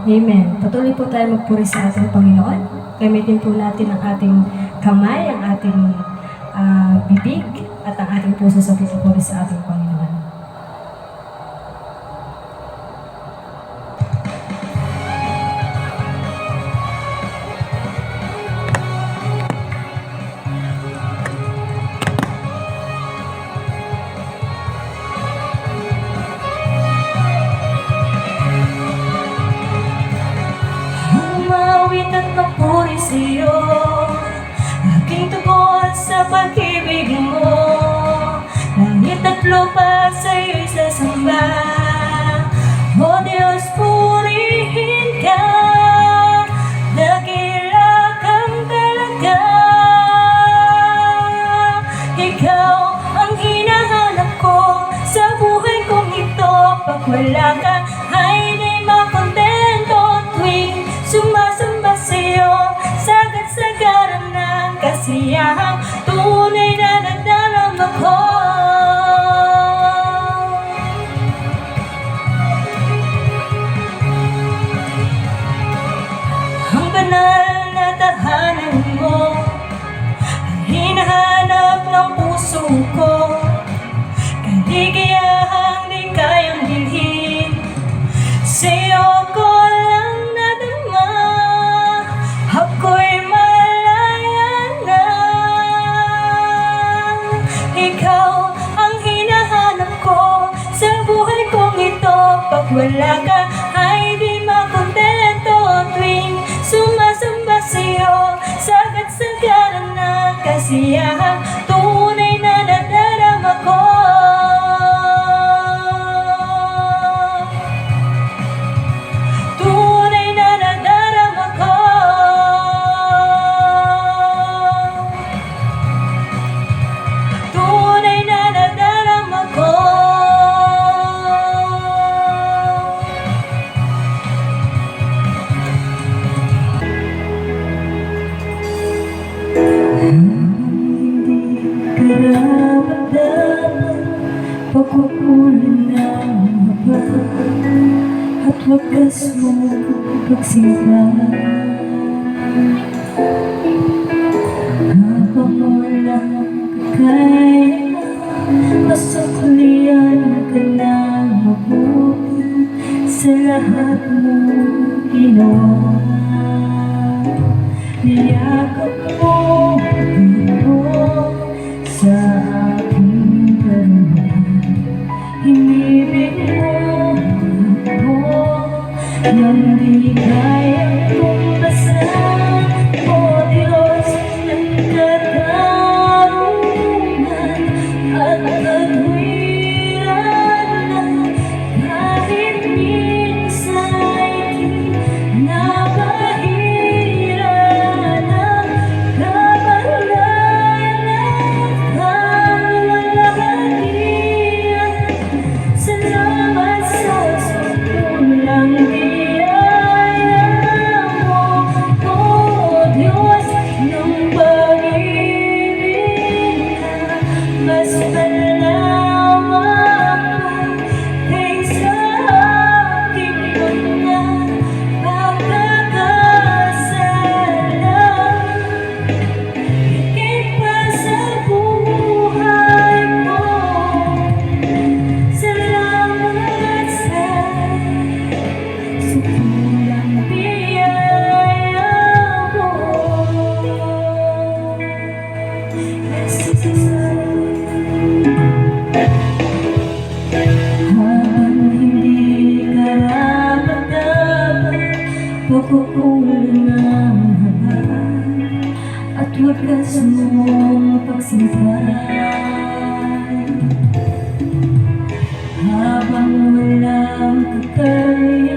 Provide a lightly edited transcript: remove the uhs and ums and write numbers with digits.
Amen. Patuloy po tayo magpuri sa ating Panginoon. Gamitin po natin ang ating kamay, ang ating bibig, at ang ating puso sa pagpupuri sa ating Panginoon. Magpuri sa'yo, aking tugon sa pag-ibig mo. Langit at lupa sa'yo'y sasamba. O Diyos, purihin ka, dakila kang talaga. Ikaw ang hinahanap ko sa buhay kong ito. Pag wala ka ay di makontento tuwing sumasamba sa'yo, sagat-sagaran ng kasiyahang tunay na nadarama ko. Ang banal na tahanan mo, ang hinahanap ng puso ko, kaligayahang di kayang bilhin. Sa'yo ko lang nadama, ako'y malaya na. Ikaw ang hinahanap ko sa buhay kong ito. Pag wala ka ay di makontento tuwing sumasamba sa'yo, sagat-sagaran ng kasiyahang tunay na nadarama ko. Pagkukulan ng haba at wagas mong pagsinta. Habang walang kaya, masuklian ka ng mabuti sa lahat mong ginawa. Niyakap mo sa aking karamdaman. Hinibig mo nang di kayang tumbasan. O Diyos, ang katarungan at katwiran na kahit minsan ay napahira na kabalan at kalalakihan. Salamat sa sukulang biyaya mo, O Diyos ng pag-ibig na mas malaman kaysa aking mga pagkakasala. Higit pa sa buhay ko, salamat sa sukulang biyaya mo. Habang hindi karapat-dapat, pagkukulan ng haba at wagas mong pagsintay. Habang walang kakaya,